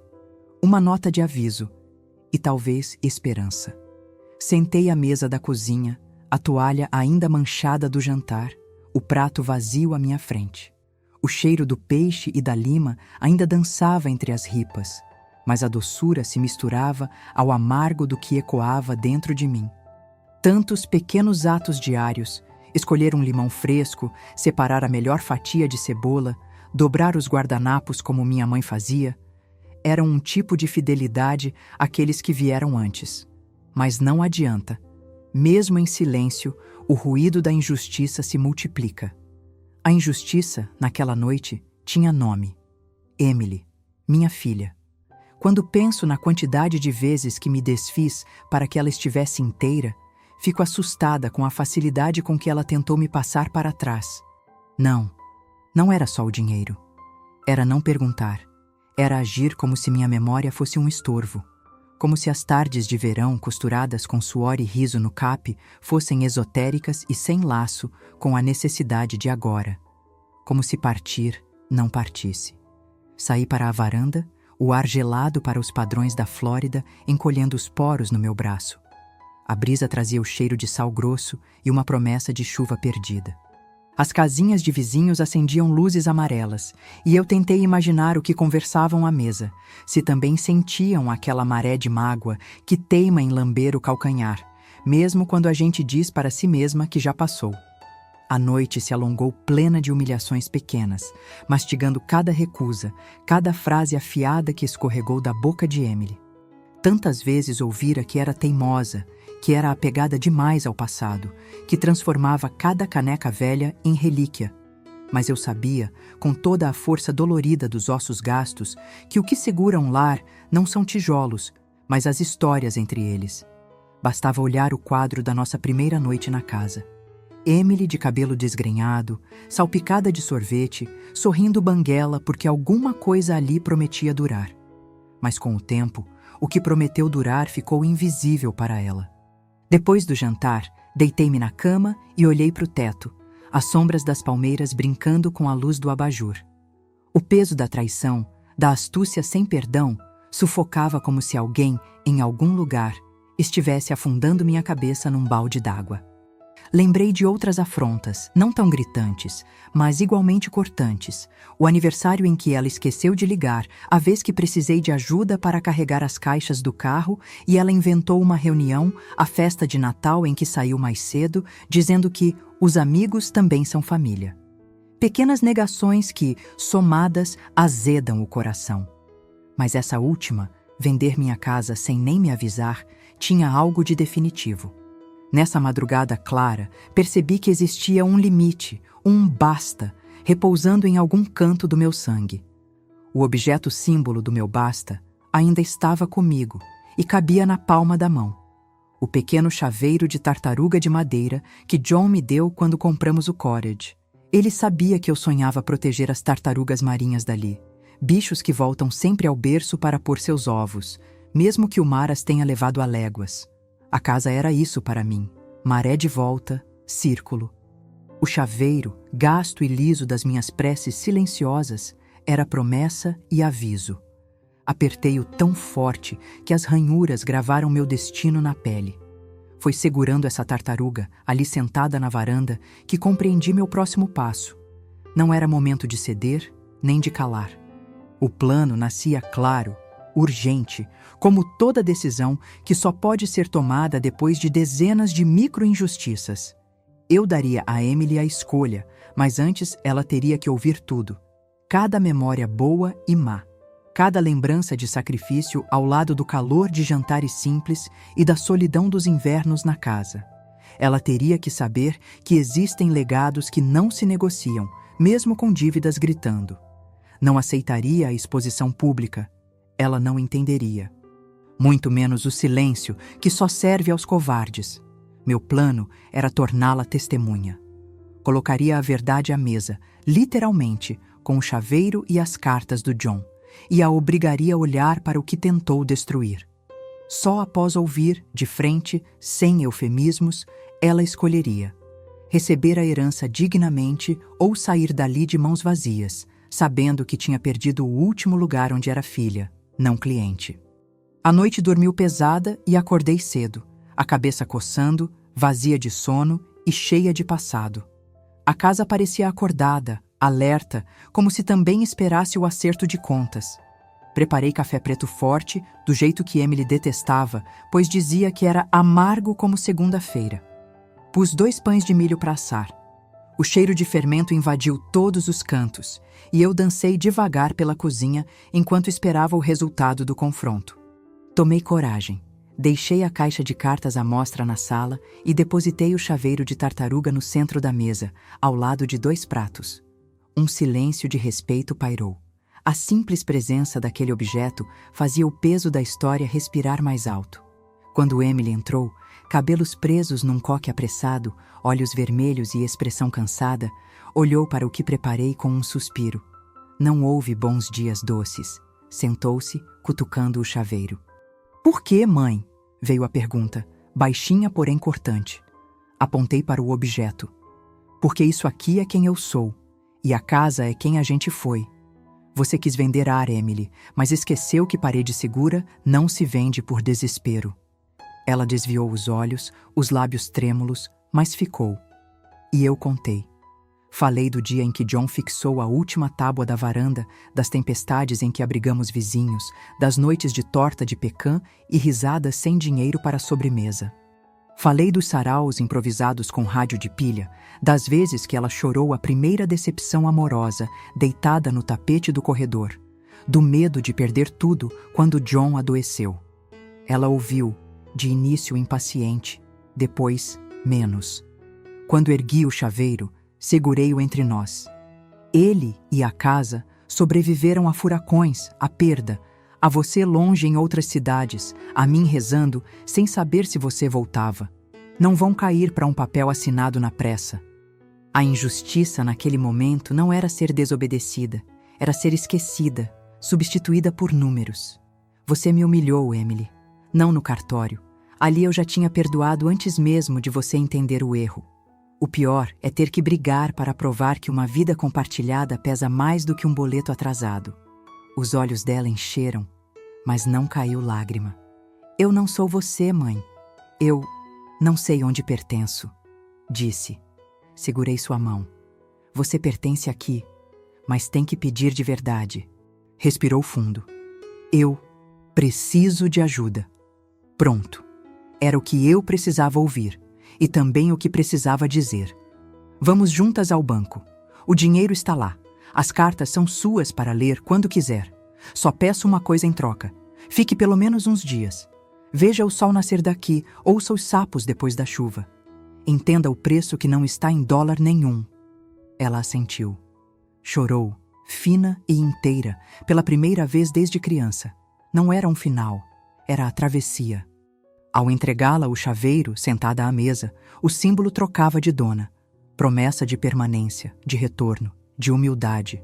Uma nota de aviso e talvez esperança. Sentei à mesa da cozinha, a toalha ainda manchada do jantar, o prato vazio à minha frente. O cheiro do peixe e da lima ainda dançava entre as ripas, mas a doçura se misturava ao amargo do que ecoava dentro de mim. Tantos pequenos atos diários, escolher um limão fresco, separar a melhor fatia de cebola, dobrar os guardanapos como minha mãe fazia, eram um tipo de fidelidade àqueles que vieram antes. Mas não adianta. Mesmo em silêncio, o ruído da injustiça se multiplica. A injustiça, naquela noite, tinha nome. Emily, minha filha. Quando penso na quantidade de vezes que me desfiz para que ela estivesse inteira, fico assustada com a facilidade com que ela tentou me passar para trás. Não era só o dinheiro. Era não perguntar. Era agir como se minha memória fosse um estorvo. como se as tardes de verão costuradas com suor e riso no cap fossem esotéricas e sem laço com a necessidade de agora. Como se partir não partisse. Saí para a varanda, o ar gelado para os padrões da Flórida encolhendo os poros no meu braço. A brisa trazia o cheiro de sal grosso e uma promessa de chuva perdida. As casinhas de vizinhos acendiam luzes amarelas, e eu tentei imaginar o que conversavam à mesa, se também sentiam aquela maré de mágoa que teima em lamber o calcanhar, mesmo quando a gente diz para si mesma que já passou. A noite se alongou plena de humilhações pequenas, mastigando cada recusa, cada frase afiada que escorregou da boca de Emily. Tantas vezes ouvira que era teimosa, que era apegada demais ao passado, que transformava cada caneca velha em relíquia. Mas eu sabia, com toda a força dolorida dos ossos gastos, que o que segura um lar não são tijolos, mas as histórias entre eles. Bastava olhar o quadro da nossa primeira noite na casa. Emily de cabelo desgrenhado, salpicada de sorvete, sorrindo banguela porque alguma coisa ali prometia durar. Mas com o tempo, o que prometeu durar ficou invisível para ela. Depois do jantar, deitei-me na cama e olhei para o teto, as sombras das palmeiras brincando com a luz do abajur. O peso da traição, da astúcia sem perdão, sufocava como se alguém, em algum lugar, estivesse afundando minha cabeça num balde d'água. Lembrei de outras afrontas, não tão gritantes, mas igualmente cortantes. O aniversário em que ela esqueceu de ligar, a vez que precisei de ajuda para carregar as caixas do carro e ela inventou uma reunião, a festa de Natal em que saiu mais cedo, dizendo que os amigos também são família. Pequenas negações que, somadas, azedam o coração. Mas essa última, vender minha casa sem nem me avisar, tinha algo de definitivo. Nessa madrugada clara, percebi que existia um limite, um basta, repousando em algum canto do meu sangue. O objeto símbolo do meu basta ainda estava comigo e cabia na palma da mão. O pequeno chaveiro de tartaruga de madeira que John me deu quando compramos o cottage. Ele sabia que eu sonhava proteger as tartarugas marinhas dali, bichos que voltam sempre ao berço para pôr seus ovos, mesmo que o mar as tenha levado a léguas. A casa era isso para mim, maré de volta, círculo. O chaveiro, gasto e liso das minhas preces silenciosas, era promessa e aviso. Apertei-o tão forte que as ranhuras gravaram meu destino na pele. Foi segurando essa tartaruga, ali sentada na varanda, que compreendi meu próximo passo. Não era momento de ceder, nem de calar. O plano nascia claro, urgente, como toda decisão que só pode ser tomada depois de dezenas de micro-injustiças. Eu daria a Emily a escolha, mas antes ela teria que ouvir tudo. Cada memória boa e má. Cada lembrança de sacrifício ao lado do calor de jantares simples e da solidão dos invernos na casa. Ela teria que saber que existem legados que não se negociam, mesmo com dívidas gritando. Não aceitaria a exposição pública. Ela não entenderia. Muito menos o silêncio, que só serve aos covardes. Meu plano era torná-la testemunha. Colocaria a verdade à mesa, literalmente, com o chaveiro e as cartas do John, e a obrigaria a olhar para o que tentou destruir. Só após ouvir, de frente, sem eufemismos, ela escolheria: receber a herança dignamente ou sair dali de mãos vazias, sabendo que tinha perdido o último lugar onde era filha, não cliente. A noite dormiu pesada e acordei cedo, a cabeça coçando, vazia de sono e cheia de passado. A casa parecia acordada, alerta, como se também esperasse o acerto de contas. Preparei café preto forte, do jeito que Emily detestava, pois dizia que era amargo como segunda-feira. Pus 2 pães de milho para assar. O cheiro de fermento invadiu todos os cantos, e eu dancei devagar pela cozinha enquanto esperava o resultado do confronto. Tomei coragem. Deixei a caixa de cartas à mostra na sala e depositei o chaveiro de tartaruga no centro da mesa, ao lado de 2 pratos. Um silêncio de respeito pairou. A simples presença daquele objeto fazia o peso da história respirar mais alto. Quando Emily entrou, cabelos presos num coque apressado, olhos vermelhos e expressão cansada, olhou para o que preparei com um suspiro. Não houve bons dias doces. Sentou-se, cutucando o chaveiro. Por que, mãe? Veio a pergunta, baixinha porém cortante. Apontei para o objeto. Porque isso aqui é quem eu sou, e a casa é quem a gente foi. Você quis vender ar, Emily, mas esqueceu que parede segura não se vende por desespero. Ela desviou os olhos, os lábios trêmulos, mas ficou. E eu contei. Falei do dia em que John fixou a última tábua da varanda, das tempestades em que abrigamos vizinhos, das noites de torta de pecan e risadas sem dinheiro para a sobremesa. Falei dos saraus improvisados com rádio de pilha, das vezes que ela chorou a primeira decepção amorosa, deitada no tapete do corredor, do medo de perder tudo quando John adoeceu. Ela ouviu, de início impaciente, depois menos. Quando ergui o chaveiro, segurei-o entre nós. Ele e a casa sobreviveram a furacões, a perda, a você longe em outras cidades, a mim rezando, sem saber se você voltava. Não vão cair para um papel assinado na pressa. A injustiça naquele momento não era ser desobedecida, era ser esquecida, substituída por números. Você me humilhou, Emily. Não no cartório. Ali eu já tinha perdoado antes mesmo de você entender o erro. O pior é ter que brigar para provar que uma vida compartilhada pesa mais do que um boleto atrasado. Os olhos dela encheram, mas não caiu lágrima. Eu não sou você, mãe. Eu não sei onde pertenço, disse. Segurei sua mão. Você pertence aqui, mas tem que pedir de verdade. Respirou fundo. Eu preciso de ajuda. Pronto. Era o que eu precisava ouvir, e também o que precisava dizer. Vamos juntas ao banco. O dinheiro está lá. As cartas são suas para ler quando quiser. Só peço uma coisa em troca. Fique pelo menos uns dias. Veja o sol nascer daqui, ouça os sapos depois da chuva. Entenda o preço que não está em dólar nenhum. Ela assentiu. Chorou, fina e inteira, pela primeira vez desde criança. Não era um final, era a travessia. Ao entregá-la o chaveiro, sentada à mesa, o símbolo trocava de dona. Promessa de permanência, de retorno, de humildade.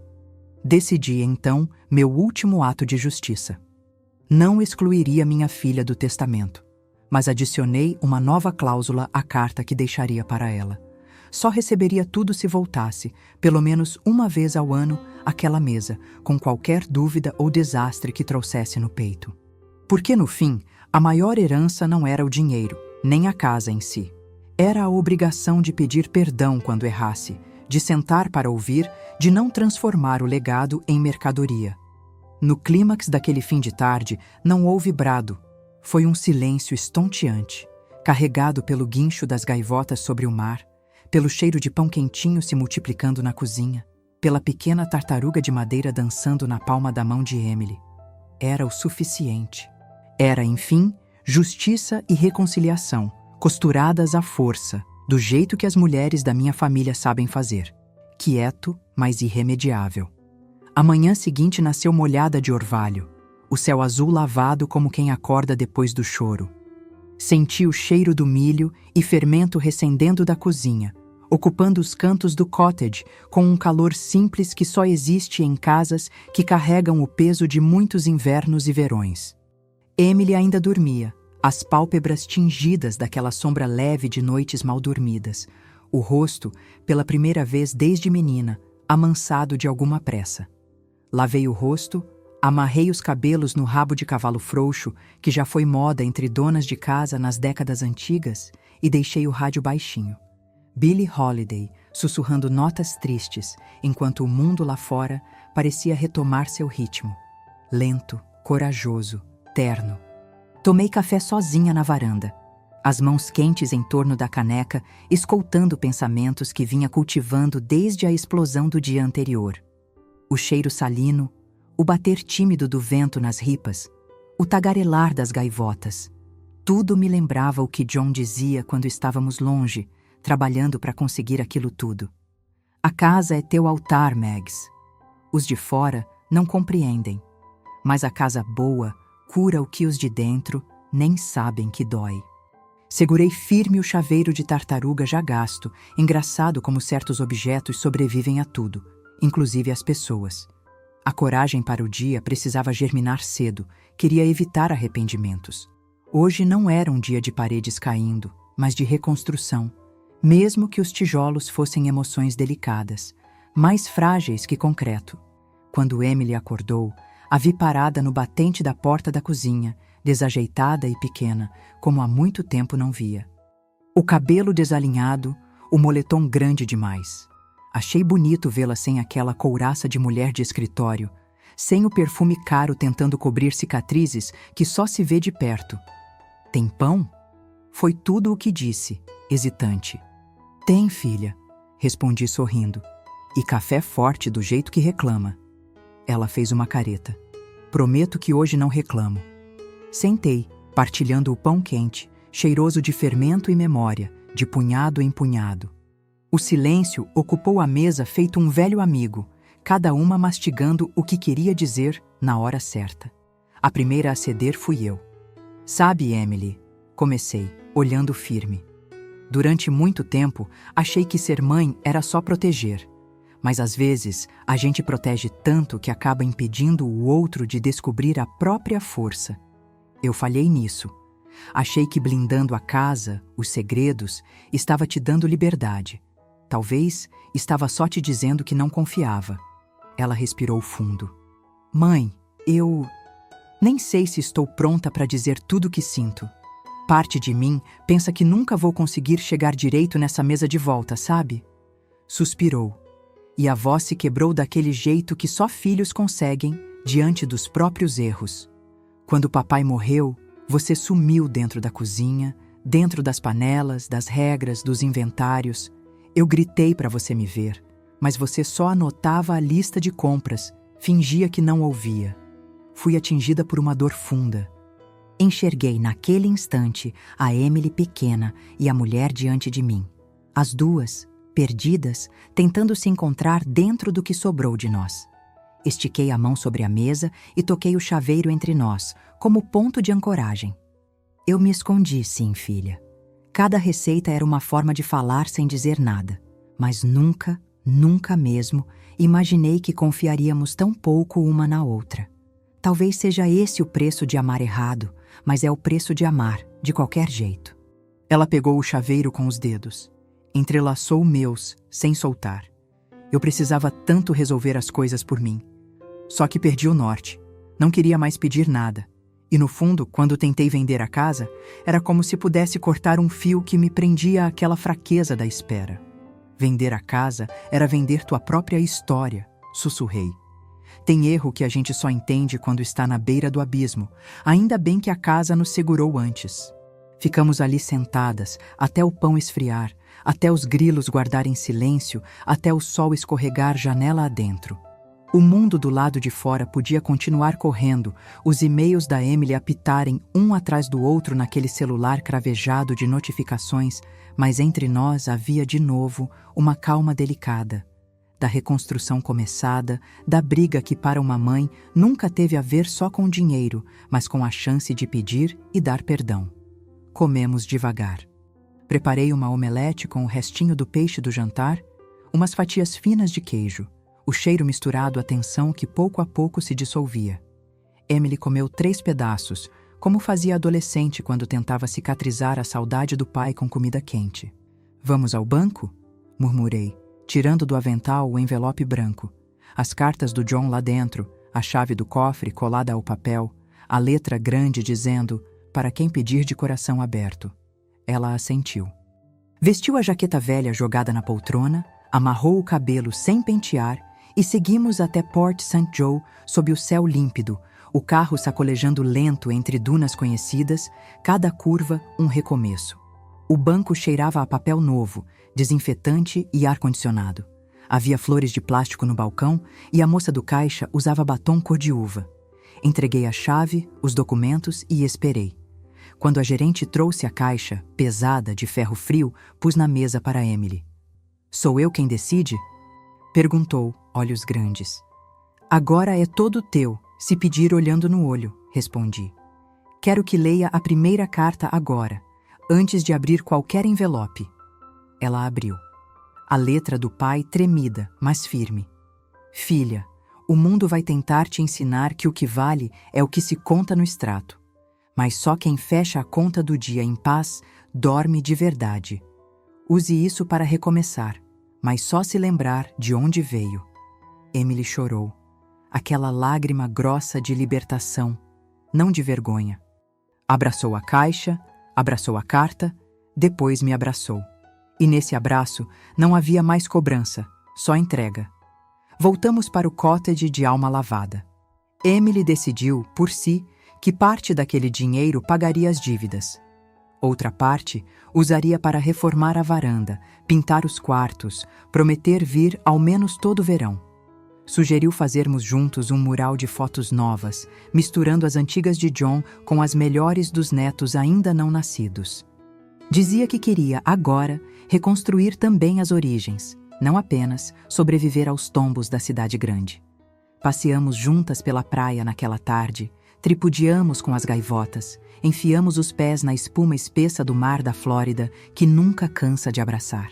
Decidi, então, meu último ato de justiça. Não excluiria minha filha do testamento, mas adicionei uma nova cláusula à carta que deixaria para ela. Só receberia tudo se voltasse, pelo menos uma vez ao ano, àquela mesa, com qualquer dúvida ou desastre que trouxesse no peito. Porque, no fim, a maior herança não era o dinheiro, nem a casa em si. Era a obrigação de pedir perdão quando errasse, de sentar para ouvir, de não transformar o legado em mercadoria. No clímax daquele fim de tarde, não houve brado. Foi um silêncio estonteante, carregado pelo guincho das gaivotas sobre o mar, pelo cheiro de pão quentinho se multiplicando na cozinha, pela pequena tartaruga de madeira dançando na palma da mão de Emily. Era o suficiente. Era, enfim, justiça e reconciliação, costuradas à força, do jeito que as mulheres da minha família sabem fazer. Quieto, mas irremediável. A manhã seguinte nasceu molhada de orvalho, o céu azul lavado como quem acorda depois do choro. Senti o cheiro do milho e fermento recendendo da cozinha, ocupando os cantos do cottage com um calor simples que só existe em casas que carregam o peso de muitos invernos e verões. Emily ainda dormia, as pálpebras tingidas daquela sombra leve de noites mal dormidas, o rosto, pela primeira vez desde menina, amansado de alguma pressa. Lavei o rosto, amarrei os cabelos no rabo de cavalo frouxo, que já foi moda entre donas de casa nas décadas antigas, e deixei o rádio baixinho. Billie Holiday, sussurrando notas tristes, enquanto o mundo lá fora parecia retomar seu ritmo. Lento, corajoso, terno. Tomei café sozinha na varanda, as mãos quentes em torno da caneca, escoltando pensamentos que vinha cultivando desde a explosão do dia anterior. O cheiro salino, o bater tímido do vento nas ripas, o tagarelar das gaivotas. Tudo me lembrava o que John dizia quando estávamos longe, trabalhando para conseguir aquilo tudo. A casa é teu altar, Megs. Os de fora não compreendem, mas a casa boa cura o que os de dentro nem sabem que dói. Segurei firme o chaveiro de tartaruga já gasto, engraçado como certos objetos sobrevivem a tudo, inclusive às pessoas. A coragem para o dia precisava germinar cedo, queria evitar arrependimentos. Hoje não era um dia de paredes caindo, mas de reconstrução, mesmo que os tijolos fossem emoções delicadas, mais frágeis que concreto. Quando Emily acordou, a vi parada no batente da porta da cozinha, desajeitada e pequena, como há muito tempo não via. O cabelo desalinhado, o moletom grande demais. Achei bonito vê-la sem aquela couraça de mulher de escritório, sem o perfume caro tentando cobrir cicatrizes que só se vê de perto. Tem pão? Foi tudo o que disse, hesitante. Tem, filha, respondi sorrindo. E café forte do jeito que reclama. Ela fez uma careta. Prometo que hoje não reclamo. Sentei, partilhando o pão quente, cheiroso de fermento e memória, de punhado em punhado. O silêncio ocupou a mesa feito um velho amigo, cada uma mastigando o que queria dizer na hora certa. A primeira a ceder fui eu. Sabe, Emily, comecei, olhando firme. Durante muito tempo, achei que ser mãe era só proteger. Mas às vezes, a gente protege tanto que acaba impedindo o outro de descobrir a própria força. Eu falhei nisso. Achei que blindando a casa, os segredos, estava te dando liberdade. Talvez estava só te dizendo que não confiava. Ela respirou fundo. Mãe, eu nem sei se estou pronta para dizer tudo o que sinto. Parte de mim pensa que nunca vou conseguir chegar direito nessa mesa de volta, sabe? Suspirou. E a voz se quebrou daquele jeito que só filhos conseguem diante dos próprios erros. Quando papai morreu, você sumiu dentro da cozinha, dentro das panelas, das regras, dos inventários. Eu gritei para você me ver, mas você só anotava a lista de compras, fingia que não ouvia. Fui atingida por uma dor funda. Enxerguei naquele instante a Emily pequena e a mulher diante de mim. As duas, perdidas, tentando se encontrar dentro do que sobrou de nós. Estiquei a mão sobre a mesa e toquei o chaveiro entre nós, como ponto de ancoragem. Eu me escondi, sim, filha. Cada receita era uma forma de falar sem dizer nada. Mas nunca, nunca mesmo, imaginei que confiaríamos tão pouco uma na outra. Talvez seja esse o preço de amar errado, mas é o preço de amar, de qualquer jeito. Ela pegou o chaveiro com os dedos. Entrelaçou meus, sem soltar. Eu precisava tanto resolver as coisas por mim. Só que perdi o norte. Não queria mais pedir nada. E no fundo, quando tentei vender a casa, era como se pudesse cortar um fio que me prendia àquela fraqueza da espera. Vender a casa era vender tua própria história, sussurrei. Tem erro que a gente só entende quando está na beira do abismo. Ainda bem que a casa nos segurou antes. Ficamos ali sentadas, até o pão esfriar, até os grilos guardarem silêncio, até o sol escorregar janela adentro. O mundo do lado de fora podia continuar correndo, os e-mails da Emily apitarem um atrás do outro naquele celular cravejado de notificações, mas entre nós havia de novo uma calma delicada. Da reconstrução começada, da briga que para uma mãe nunca teve a ver só com dinheiro, mas com a chance de pedir e dar perdão. Comemos devagar. Preparei uma omelete com o restinho do peixe do jantar, umas fatias finas de queijo, o cheiro misturado à tensão que pouco a pouco se dissolvia. Emily comeu 3 pedaços, como fazia adolescente quando tentava cicatrizar a saudade do pai com comida quente. Vamos ao banco? Murmurei, tirando do avental o envelope branco. As cartas do John lá dentro, a chave do cofre colada ao papel, a letra grande dizendo, para quem pedir de coração aberto. Ela assentiu. Vestiu a jaqueta velha jogada na poltrona, amarrou o cabelo sem pentear e seguimos até Port St. Joe sob o céu límpido, o carro sacolejando lento entre dunas conhecidas, cada curva um recomeço. O banco cheirava a papel novo, desinfetante e ar-condicionado. Havia flores de plástico no balcão e a moça do caixa usava batom cor de uva. Entreguei a chave, os documentos e esperei. Quando a gerente trouxe a caixa, pesada, de ferro frio, pus na mesa para Emily. Sou eu quem decide? Perguntou, olhos grandes. Agora é todo teu, se pedir olhando no olho, respondi. Quero que leia a primeira carta agora, antes de abrir qualquer envelope. Ela abriu. A letra do pai tremida, mas firme. Filha, O mundo vai tentar te ensinar que o que vale é o que se conta no extrato. Mas só quem fecha a conta do dia em paz dorme de verdade. Use isso para recomeçar, mas só se lembrar de onde veio. Emily chorou. Aquela lágrima grossa de libertação, não de vergonha. Abraçou a caixa, abraçou a carta, depois me abraçou. E nesse abraço não havia mais cobrança, só entrega. Voltamos para o cottage de alma lavada. Emily decidiu, por si, que parte daquele dinheiro pagaria as dívidas. Outra parte usaria para reformar a varanda, pintar os quartos, prometer vir ao menos todo verão. Sugeriu fazermos juntos um mural de fotos novas, misturando as antigas de John com as melhores dos netos ainda não nascidos. Dizia que queria, agora, reconstruir também as origens, não apenas sobreviver aos tombos da cidade grande. Passeamos juntas pela praia naquela tarde, tripudiamos com as gaivotas, enfiamos os pés na espuma espessa do mar da Flórida, que nunca cansa de abraçar.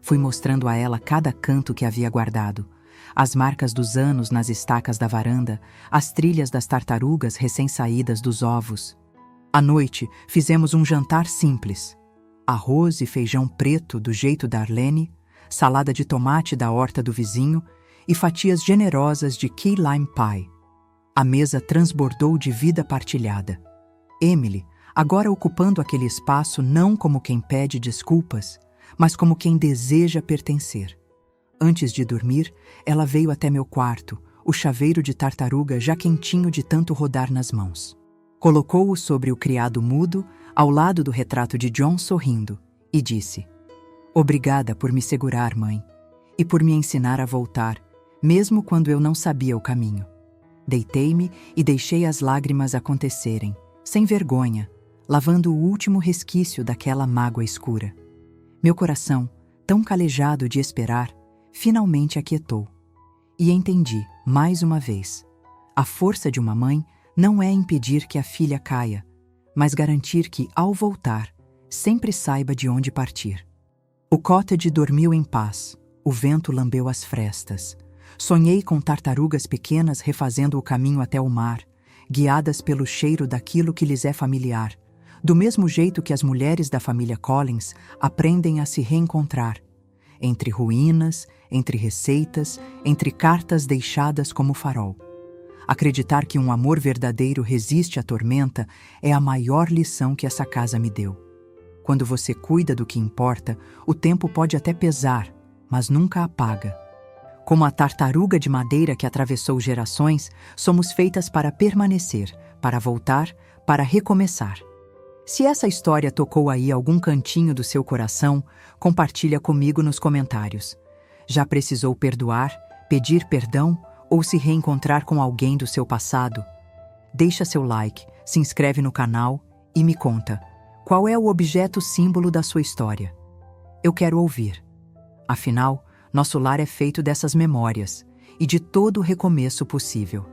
Fui mostrando a ela cada canto que havia guardado, as marcas dos anos nas estacas da varanda, as trilhas das tartarugas recém-saídas dos ovos. À noite, fizemos um jantar simples. Arroz e feijão preto do jeito da Arlene, salada de tomate da horta do vizinho e fatias generosas de key lime pie. A mesa transbordou de vida partilhada. Emily, agora ocupando aquele espaço não como quem pede desculpas, mas como quem deseja pertencer. Antes de dormir, ela veio até meu quarto, o chaveiro de tartaruga já quentinho de tanto rodar nas mãos. Colocou-o sobre o criado mudo, ao lado do retrato de John sorrindo, e disse: "Obrigada por me segurar, mãe, e por me ensinar a voltar, mesmo quando eu não sabia o caminho." Deitei-me e deixei as lágrimas acontecerem, sem vergonha, lavando o último resquício daquela mágoa escura. Meu coração, tão calejado de esperar, finalmente aquietou. E entendi, mais uma vez, a força de uma mãe não é impedir que a filha caia, mas garantir que, ao voltar, sempre saiba de onde partir. O cottage dormiu em paz, o vento lambeu as frestas. Sonhei com tartarugas pequenas refazendo o caminho até o mar, guiadas pelo cheiro daquilo que lhes é familiar, do mesmo jeito que as mulheres da família Collins aprendem a se reencontrar, entre ruínas, entre receitas, entre cartas deixadas como farol. Acreditar que um amor verdadeiro resiste à tormenta é a maior lição que essa casa me deu. Quando você cuida do que importa, o tempo pode até pesar, mas nunca apaga. Como a tartaruga de madeira que atravessou gerações, somos feitas para permanecer, para voltar, para recomeçar. Se essa história tocou aí algum cantinho do seu coração, compartilha comigo nos comentários. Já precisou perdoar, pedir perdão ou se reencontrar com alguém do seu passado? Deixa seu like, se inscreve no canal e me conta, qual é o objeto símbolo da sua história? Eu quero ouvir. Afinal, nosso lar é feito dessas memórias e de todo o recomeço possível.